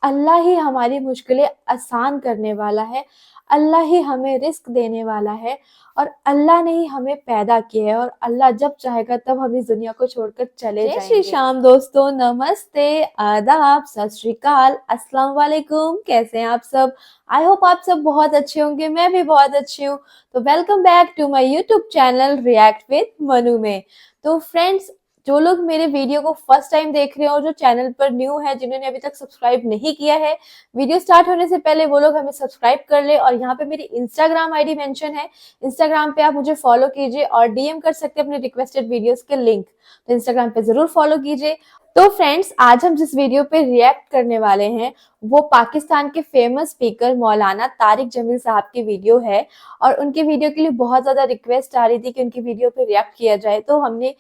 اللہ ہی ہماری مشکلیں آسان کرنے والا ہے، اللہ ہی ہمیں رزق دینے والا ہے، اور اللہ نے ہی ہمیں پیدا کیا ہے، اور اللہ جب چاہے گا تب ہم اس دنیا کو چھوڑ کر چلے جائیں گے۔ جے شری شام دوستو، نمستے، آداب، ست شری اکال، السلام علیکم، کیسے ہیں آپ سب؟ آئی ہوپ آپ سب بہت اچھے ہوں گے، میں بھی بہت اچھی ہوں۔ تو welcome back to my YouTube channel react with منو میں۔ تو فرینڈس، جو لوگ میرے ویڈیو کو فرسٹ ٹائم دیکھ رہے ہیں اور جو چینل پر نیو ہے، جنہوں نے ابھی تک سبسکرائب نہیں کیا ہے، ویڈیو سٹارٹ ہونے سے پہلے وہ لوگ ہمیں سبسکرائب کر لے، اور یہاں پہ میری انسٹاگرام آئی ڈی مینشن ہے، انسٹاگرام پہ آپ مجھے فالو کیجیے اور ڈی ایم کر سکتے ہیں اپنے ریکویسٹڈ ویڈیوز کے لنک، تو انسٹاگرام پہ ضرور فالو کیجیے۔ تو فرینڈس، آج ہم جس ویڈیو پہ ریئیکٹ کرنے والے ہیں وہ پاکستان کے فیمس اسپیکر مولانا طارق جمیل صاحب کی ویڈیو ہے، اور ان کی ویڈیو کے لیے بہت زیادہ ریکویسٹ آ رہی تھی کہ ان کی ویڈیو پہ ریئیکٹ کیا جائے، تو ہم نے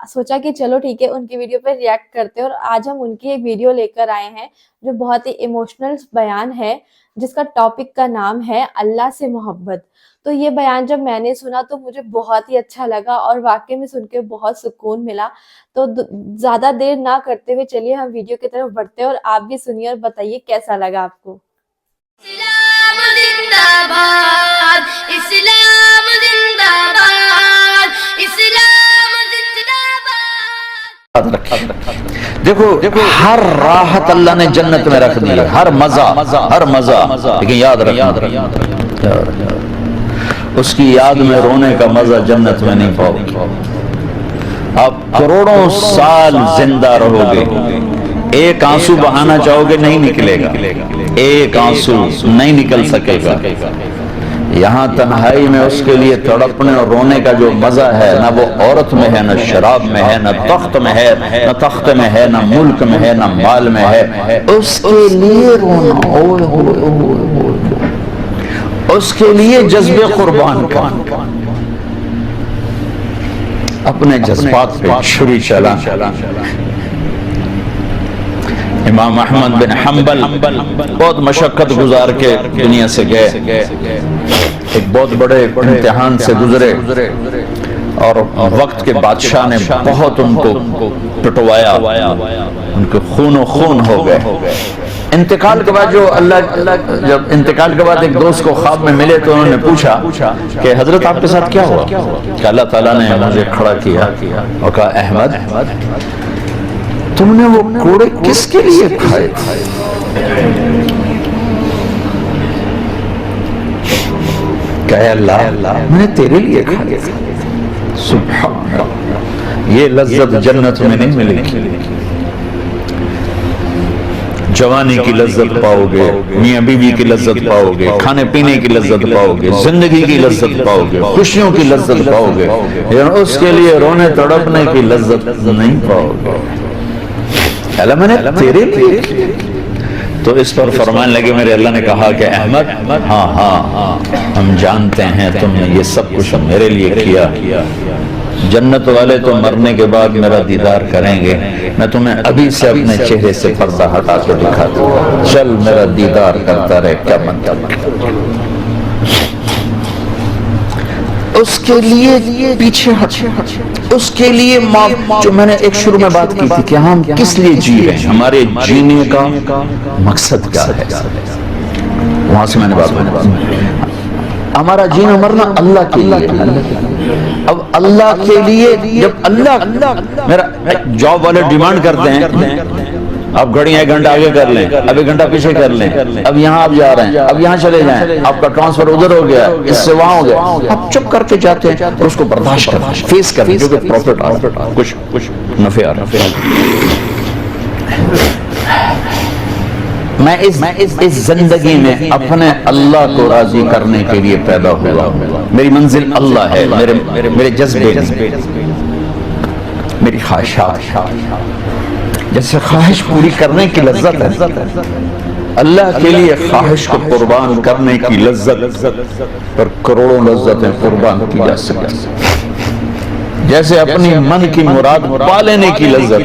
سوچا کہ چلو ٹھیک ہے، ان کی ویڈیو پہ ریئیکٹ کرتے ہیں۔ اور آج ہم ان کی ایک ویڈیو لے کر آئے ہیں جو بہت ہی ایموشنل بیان ہے، جس کا ٹاپک کا نام ہے اللہ سے محبت۔ تو یہ بیان جب میں نے سنا تو مجھے بہت ہی اچھا لگا، اور واقعی میں سن کے بہت سکون ملا۔ تو زیادہ دیر نہ کرتے ہوئے چلیے ہم ویڈیو کی طرف بڑھتے ہیں، اور آپ بھی سنیے اور بتائیے کیسا لگا آپ کو۔ اسلام زندہ باد، اسلام زندہ باد، اسلام زندہ باد۔ دیکھو ہر راحت اللہ نے جنت میں رکھ دی ہے، ہر مزہ، لیکن یاد رکھنا اس کی یاد میں رونے کا مزہ جنت میں نہیں پاؤ گے۔ آپ کروڑوں سال زندہ رہو گے، ایک آنسو بہانا چاہو گے نہیں نکلے گا، ایک آنسو نہیں نکل سکے گا۔ یہاں تنہائی میں اس کے لیے تڑپنے اور رونے کا جو مزہ ہے، نہ وہ عورت میں ہے، نہ شراب میں ہے، نہ تخت میں ہے، نہ تخت میں ہے، نہ ملک میں ہے، نہ مال میں ہے۔ اس کے لیے رونا، اس کے لیے جذب قربان کا، اپنے جذبات پہ چھری چلا۔ امام احمد بن حنبل بہت مشقت گزار کے دنیا سے گئے، ایک بہت بڑے امتحان سے گزرے، اور وقت کے بادشاہ نے بہت ان کو پٹوایا، ان کے خون و خون ہو گئے۔ انتقال کے بعد جب انتقال کے بعد ایک دوست کو خواب میں ملے تو انہوں نے پوچھا کہ حضرت آپ کے ساتھ کیا ہوا؟ کہ اللہ تعالیٰ نے مجھے کھڑا کیا اور کہا احمد تم نے وہ کوڑے کس کے لیے کھائے تھے؟ کہے اللہ میں نے تیرے لیے کھائے تھے۔ سبحان اللہ، یہ لذت جنت میں نہیں ملے گی۔ جوانی کی لذت پاؤ گے، میاں بیوی کی لذت پاؤ گے، کھانے پینے کی لذت پاؤ گے، زندگی کی لذت پاؤ گے، خوشیوں کی لذت پاؤ گے، لیکن اس کے لیے رونے تڑپنے کی لذت نہیں پاؤ گے۔ اللہ میں نے تیرے لیے، تو اس پر فرمانے لگے میرے اللہ نے کہا کہ احمد ہاں ہم جانتے ہیں تم نے یہ سب کچھ میرے لیے کیا۔ جنت والے تو مرنے کے بعد میرا دیدار کریں گے، میں تمہیں ابھی سے اپنے چہرے سے پردہ ہٹا کے دکھاتا ہوں، چل میرا دیدار کرتا رہے۔ کیا مطلب؟ اس کے لیے پیچھے اس کے لیے جو میں نے ایک شروع میں بات کی تھی کہ ہم کس لیے جی رہے ہیں، ہمارے جینے کا مقصد کیا ہے، وہاں سے میں نے بات ہمارا جینا مرنا اللہ کے لیے۔ اب اللہ کے لیے جب اللہ میرا جاب والے ڈیمانڈ کرتے ہیں اب گھڑیاں ایک گھنٹہ آگے کر لیں، اب ایک گھنٹہ پیچھے کر لیں، اب یہاں آپ جا رہے ہیں، اب یہاں چلے جائیں، آپ کا ٹرانسفر ادھر ہو گیا، اس سے وہاں ہو گیا، آپ چپ کر کے جاتے ہیں اور اس کو برداشت کرتے ہیں، فیس کرتے ہیں، کیونکہ پروفٹ آ رہا ہے، کچھ نفع آ رہا ہے۔ میں اس زندگی میں اپنے اللہ کو راضی کرنے کے لیے پیدا ہوا، میری منزل اللہ ہے، میرے جذبے میری خواہشات، جیسے خواہش پوری کرنے کی لذت ہے، اللہ کے لیے خواہش کو قربان کرنے کی لذت پر کروڑوں لذتیں قربان کی جا سکتی، جیسے اپنی من کی مراد پا لینے کی لذت،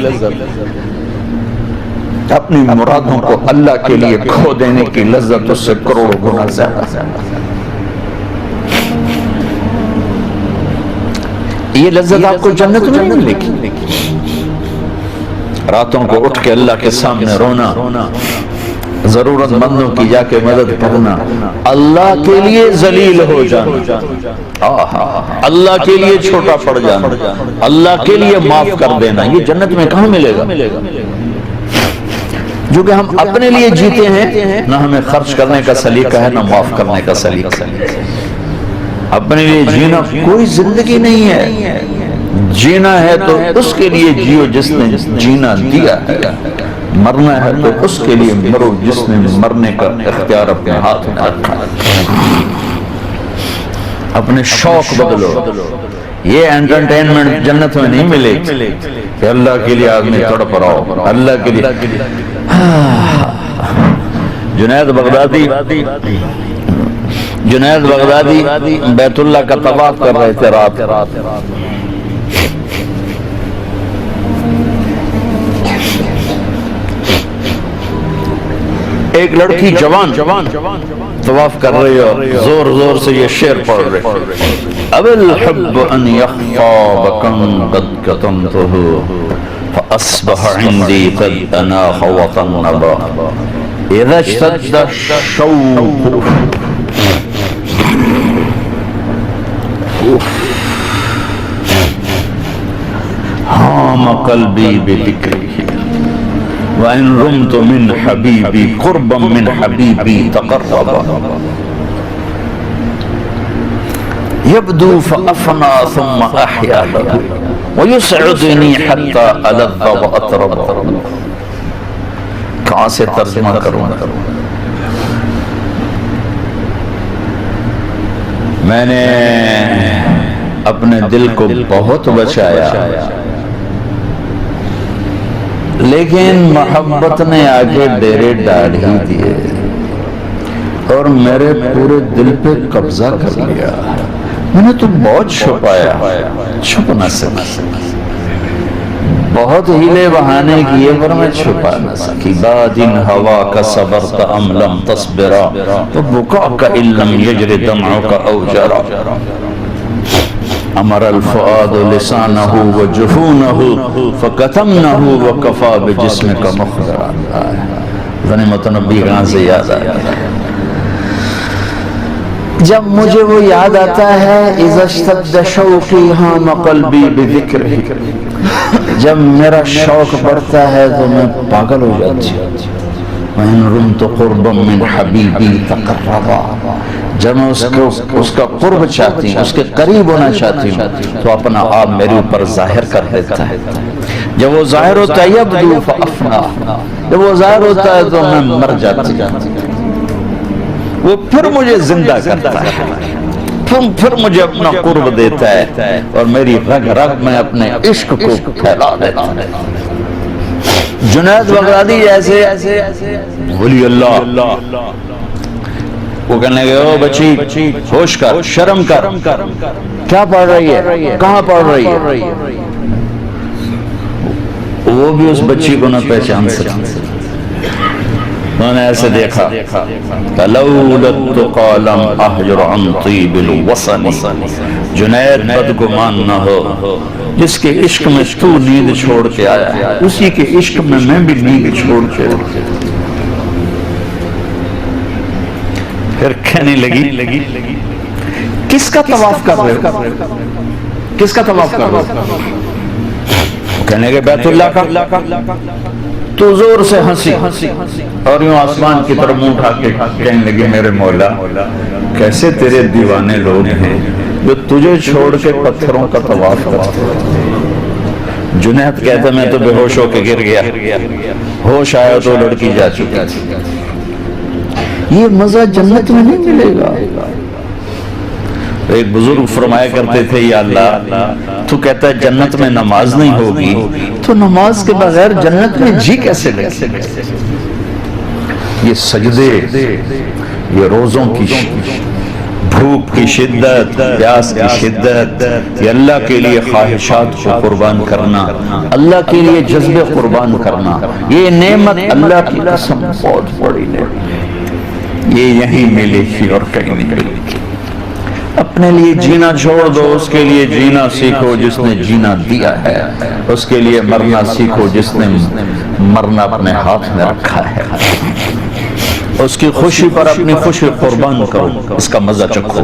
اپنی مرادوں کو اللہ کے لیے کھو دینے کی لذت اس سے کروڑوں گنا زیادہ۔ یہ لذت آپ کو جنت میں نہیں ملے گی۔ راتوں کو اٹھ کے اللہ کے سامنے رونا، ضرورت مندوں کی جا کے مدد کرنا، اللہ کے لیے ذلیل ہو جانا، اللہ کے لیے چھوٹا پڑ جانا، اللہ کے لیے معاف کر دینا، یہ جنت میں کہاں ملے گا؟ جو کہ ہم اپنے لیے جیتے ہیں، نہ ہمیں خرچ کرنے کا سلیقہ ہے، نہ معاف کرنے کا سلیقہ ہے۔ اپنے لیے جینا کوئی زندگی نہیں ہے، جینا ہے تو اس کے لیے جیو جس نے جینا دیا ہے، مرنا ہے تو اس کے لیے مرو جس نے مرنے کا اختیار اپنے ہاتھ میں رکھا ہے۔ اپنے شوق بدلو، یہ انٹرٹینمنٹ جنت میں نہیں ملے کہ اللہ کے لیے آدمی تڑپ رہا ہو، اللہ کے لیے۔ جنید بغدادی بیت اللہ کا طواف کر رہے تھے رات، ایک لڑکی جوان طواف کر رہی ہو، زور زور سے یہ شعر پڑھ رہے، اب الحب ان یخفا بکن قد کتمتہ فاصبح عندی قد اناخ وطنبا اذا اشتد الشوق حام قلبی بذکرہ وَإِن رُمْتُ مِنْ حَبِيبِي قُرْبًا مِنْ حَبِيبِي تَقَرَّبًا يَبْدُو فَأَفْنَى ثُمَّ أَحْيَا لَهُ وَيُسْعِدُنِي حَتَّى أَلَذَّ وَأَطْرَبَ۔ کہاں سے ترجمہ کروں؟ میں نے اپنے دل کو بہت بچایا، لیکن محبت نے آگے ڈیرے ڈال ہی دیے اور میرے پورے دل پہ قبضہ کر لیا۔ میں نے تو بہت چھپایا، چھپ نہ سکا، بہت ہیلے بہانے کیے پر میں چھپا نہ سکی۔ بادن ہوا کا صبرت ام لم تصبرا وبکاء کا ان لم یجر دمعک او جرا امر الفؤاد لسانہ وجفونہ فکتمنہ وکفا بجسمک مخبرا۔ غنیمت نبی کہاں سے یاد آیا؟ جب مجھے وہ یاد آتا ہے اذا اشتد شوقی حام قلبی بذکرہ، جب میرا شوق بڑھتا ہے تو میں پاگل ہو جاتی ہوں۔ وَإِن رُمْتُ قُرْبًا مِّنْ حَبِيبِي تَقَرَّبًا، جب میں اس کا قرب چاہتی ہوں، اس کے قریب ہونا چاہتی ہوں تو اپنا آپ میرے اوپر ظاہر کر دیتا ہے۔ جب وہ ظاہر ہوتا ہے یبدو فأفنا، جب وہ ظاہر ہوتا ہے تو میں مر جاتی ہوں، وہ پھر مجھے زندہ کرتا ہے، پھر مجھے اپنا قرب دیتا ہے اور میری رگ رگ میں اپنے عشق کو پھیلا دیتا ہے۔ جنید بغدادی جیسے ولی اللہ، وہ کہنے گئے او بچی ہوش کر، شرم کر، کیا پڑھ رہی ہے، کہاں پڑھ رہی ہے؟ وہ بھی اس بچی کو نہ پہچان سکتے، انہوں نے ایسے دیکھا لولا التقى لم احجر عن طيب الوصن، جنید بدگمان نہ ہو، جس کے عشق میں تو نیند چھوڑ کے آیا ہے اسی کے عشق میں میں بھی نیند چھوڑ کے۔ پھر کہنے لگی کس کا طواف کر رہے ہو، کس کا طواف کر رہے ہو؟ کہنے لگے بیت اللہ کا۔ تو زور سے ہنسی اور یوں آسمان کی طرف منہ اٹھا کے کہنے لگی میرے مولا کیسے تیرے دیوانے لوگ ہیں جو تجھے چھوڑ کے پتھروں کا طواف کرتے ہیں۔ جنید کہتا میں تو بے ہوش ہو کے گر گیا، ہوش آیا تو لڑکی جا چکی تھی۔ یہ مزہ جنت میں نہیں ملے گا۔ ایک بزرگ فرمایا کرتے تھے یا اللہ تو کہتا ہے جنت میں نماز نہیں ہوگی تو نماز کے بغیر جنت میں جی کیسے لگے؟ یہ سجدے، یہ روزوں کی بھوک کی شدت، پیاس کی شدت، یہ اللہ کے لیے خواہشات کو قربان کرنا، اللہ کے لیے جذبے قربان کرنا، یہ نعمت اللہ کی قسم بہت بڑی نعمت، یہ یہیں ملے گی اور کہیں نہیں ملے گی۔ اپنے لیے جینا چھوڑ دو، اس کے لیے جینا سیکھو جس نے جینا دیا ہے، اس کے لیے مرنا سیکھو جس نے مرنا اپنے ہاتھ میں رکھا ہے۔ اس کی خوشی پر اپنی خوشی قربان کرو، اس کا مزہ چکھو۔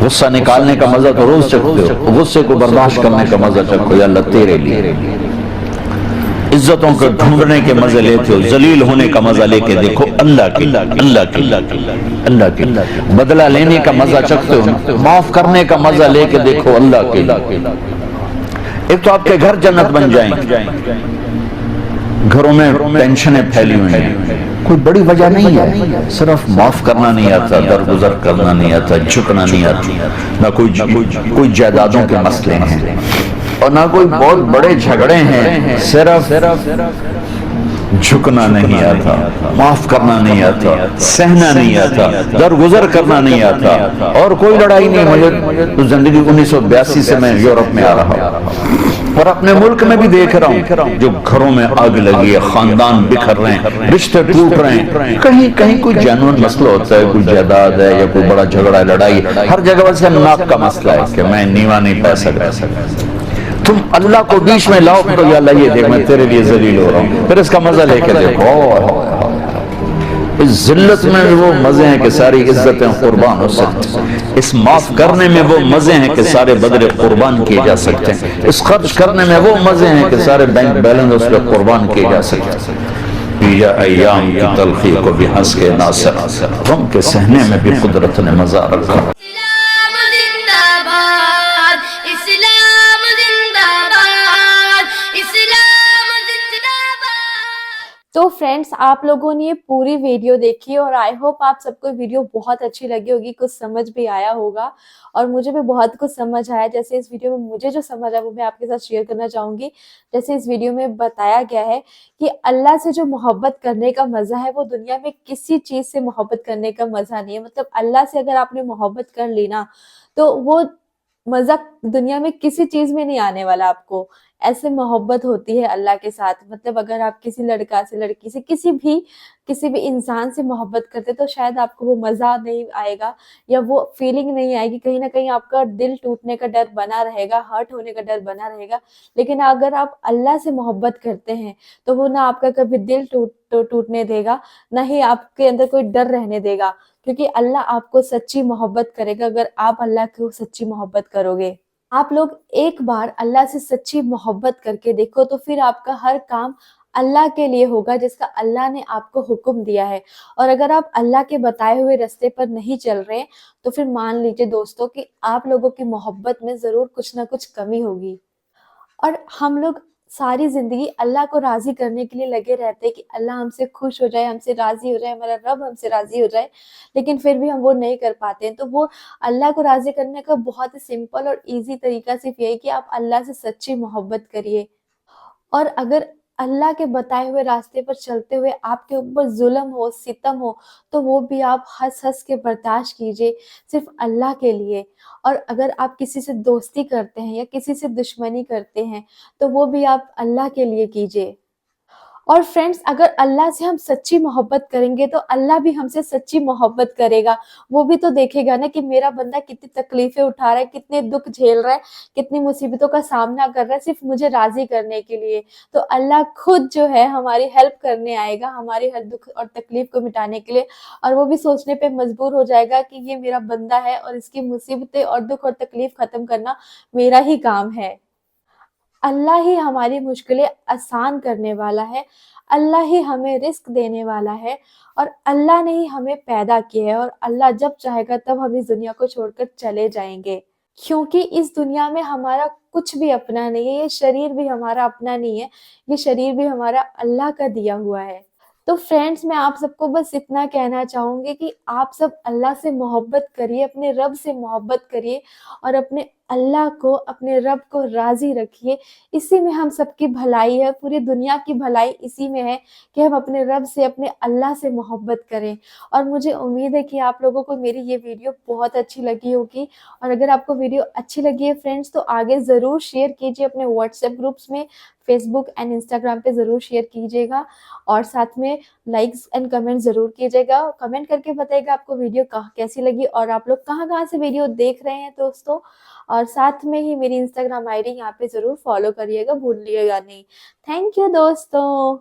غصہ نکالنے کا مزہ تو روز چکھتے ہو، غصے کو برداشت کرنے کا مزہ چکھو، یا اللہ تیرے لیے۔ عزتوں کو ڈھونڈنے کے مزے لیتے ہو، ذلیل ہونے کا مزہ لے کے دیکھو اللہ کے اللہ کے بدلہ لینے کا مزہ چکھتے ہو، معاف کرنے کا مزہ لے کے دیکھو اللہ کے۔ ایک تو آپ کے گھر جنت بن جائیں، گھروں میں ٹینشنیں پھیلی ہوئی ہیں، کوئی بڑی وجہ نہیں ہے، صرف معاف کرنا نہیں آتا، درگزر کرنا نہیں آتا، جھکنا نہیں آتا، نہ کوئی جائیدادوں کے مسئلے ہیں اور نہ کوئی بہت بڑے جھگڑے ہیں، صرف جھکنا نہیں آتا، معاف کرنا نہیں آتا، سہنا نہیں آتا، درگزر کرنا نہیں آتا، اور کوئی لڑائی نہیں۔ مجھے تو زندگی 1982 سے میں یورپ میں آ رہا ہوں اور اپنے ملک میں بھی دیکھ رہا ہوں جو گھروں میں آگ لگی ہے، خاندان بکھر رہے ہیں، رشتے ٹوٹ رہے ہیں، کہیں کوئی جینوئن مسئلہ ہوتا ہے، کوئی جائیداد ہے یا کوئی بڑا جھگڑا لڑائی، ہر جگہ ویسے ناک کا مسئلہ ہے کہ میں نیوا نہیں پا سکتا۔ تم اللہ کو بیچ میں لاؤ تو یا اللہ یہ دیکھ میں تیرے لیے ذلیل ہو رہا ہوں، پھر اس کا مزہ لے کے دیکھو۔ اس ذلت میں وہ مزے ہیں کہ ساری عزتیں قربان ہو سکتی ہیں، اس معاف کرنے میں وہ مزے ہیں کہ سارے بدلے قربان کیے جا سکتے ہیں، اس خرچ کرنے میں وہ مزے ہیں کہ سارے بینک بیلنس اس پہ قربان کیے جا سکتے ہیں۔ پیجا ایام کی تلخی کو بھی ہنس کے ناصر، غم کے سہنے میں بھی قدرت نے مزہ رکھا۔ اسلام زندہ باد، اسلام زندہ باد، اسلام زندہ باد۔ تو فرینڈس آپ لوگوں نے یہ پوری ویڈیو دیکھی اور آئی ہوپ آپ سب کو ویڈیو بہت اچھی لگی ہوگی، کچھ سمجھ بھی آیا ہوگا اور مجھے بھی بہت کچھ سمجھ آیا۔ جیسے اس ویڈیو میں مجھے جو سمجھ آیا وہ میں آپ کے ساتھ شیئر کرنا چاہوں گی۔ جیسے اس ویڈیو میں بتایا گیا ہے کہ اللہ سے جو محبت کرنے کا مزہ ہے وہ دنیا میں کسی چیز سے محبت کرنے کا مزہ نہیں ہے۔ مطلب اللہ سے اگر آپ نے محبت کر لی نا تو وہ مزہ دنیا میں کسی چیز میں نہیں آنے والا آپ کو۔ ایسے محبت ہوتی ہے اللہ کے ساتھ۔ مطلب اگر آپ کسی لڑکا سے، لڑکی سے، کسی بھی انسان سے محبت کرتے تو شاید آپ کو وہ مزہ نہیں آئے گا یا وہ فیلنگ نہیں آئے گی، کہیں نہ کہیں آپ کا دل ٹوٹنے کا ڈر بنا رہے گا، ہرٹ ہونے کا ڈر بنا رہے گا۔ لیکن اگر آپ اللہ سے محبت کرتے ہیں تو وہ نہ آپ کا کبھی دل ٹوٹنے دے گا، نہ ہی آپ کے اندر کوئی ڈر رہنے دے گا، کیونکہ اللہ آپ کو سچی محبت کرے گا اگر آپ اللہ کو سچی محبت کرو گے۔ آپ لوگ ایک بار اللہ سے سچی محبت کر کے دیکھو تو پھر آپ کا ہر کام اللہ کے لیے ہوگا جس کا اللہ نے آپ کو حکم دیا ہے۔ اور اگر آپ اللہ کے بتائے ہوئے راستے پر نہیں چل رہے تو پھر مان لیجیے دوستوں کہ آپ لوگوں کی محبت میں ضرور کچھ نہ کچھ کمی ہوگی۔ اور ہم لوگ ساری زندگی اللہ کو راضی کرنے کے لیے لگے رہتے کہ اللہ ہم سے خوش ہو جائے، ہم سے راضی ہو جائے، ہمارا رب ہم سے راضی ہو جائے، لیکن پھر بھی ہم وہ نہیں کر پاتے ہیں۔ تو وہ اللہ کو راضی کرنے کا بہت ہی سمپل اور ایزی طریقہ صرف یہی کہ آپ اللہ سے سچی محبت کریے۔ اور اگر اللہ کے بتائے ہوئے راستے پر چلتے ہوئے آپ کے اوپر ظلم ہو، ستم ہو تو وہ بھی آپ ہنس ہنس کے برداشت کیجیے صرف اللہ کے لیے۔ اور اگر آپ کسی سے دوستی کرتے ہیں یا کسی سے دشمنی کرتے ہیں تو وہ بھی آپ اللہ کے لیے کیجیے۔ اور فرینڈس اگر اللہ سے ہم سچی محبت کریں گے تو اللہ بھی ہم سے سچی محبت کرے گا۔ وہ بھی تو دیکھے گا نا کہ میرا بندہ کتنی تکلیفیں اٹھا رہا ہے، کتنے دکھ جھیل رہا ہے، کتنی مصیبتوں کا سامنا کر رہا ہے صرف مجھے راضی کرنے کے لیے۔ تو اللہ خود جو ہے ہماری ہیلپ کرنے آئے گا، ہماری ہر دکھ اور تکلیف کو مٹانے کے لیے، اور وہ بھی سوچنے پہ مجبور ہو جائے گا کہ یہ میرا بندہ ہے اور اس کی مصیبتیں اور دکھ اور تکلیف ختم کرنا میرا ہی کام ہے۔ اللہ ہی ہماری مشکلیں آسان کرنے والا ہے، اللہ ہی ہمیں رزق دینے والا ہے، اور اللہ نے ہی ہمیں پیدا کیا ہے، اور اللہ جب چاہے گا تب ہم اس دنیا کو چھوڑ کر چلے جائیں گے، کیونکہ اس دنیا میں ہمارا کچھ بھی اپنا نہیں ہے۔ یہ شریر بھی ہمارا اپنا نہیں ہے، یہ شریر بھی ہمارا اللہ کا دیا ہوا ہے۔ تو فرینڈس میں آپ سب کو بس اتنا کہنا چاہوں گی کہ آپ سب اللہ سے محبت کریے، اپنے رب سے محبت کریے، اور اپنے اللہ کو، اپنے رب کو راضی رکھیے۔ اسی میں ہم سب کی بھلائی ہے، پوری دنیا کی بھلائی اسی میں ہے کہ ہم اپنے رب سے، اپنے اللہ سے محبت کریں۔ اور مجھے امید ہے کہ آپ لوگوں کو میری یہ ویڈیو بہت اچھی لگی ہوگی، اور اگر آپ کو ویڈیو اچھی لگی ہے فرینڈس تو آگے ضرور شیئر کیجیے اپنے واٹس ایپ گروپس میں، فیس بک اینڈ انسٹاگرام پہ ضرور شیئر کیجیے گا، اور ساتھ میں لائکس اینڈ کمنٹ ضرور کیجیے گا۔ کمنٹ کر کے بتائیے گا آپ کو ویڈیو کیسی لگی اور آپ لوگ کہاں سے ویڈیو دیکھ رہے ہیں دوستوں، اور ساتھ میں ہی میری انسٹاگرام آئی ڈی یہاں پہ ضرور فالو کریے گا، بھولیے گا نہیں۔ تھینک یو دوستوں۔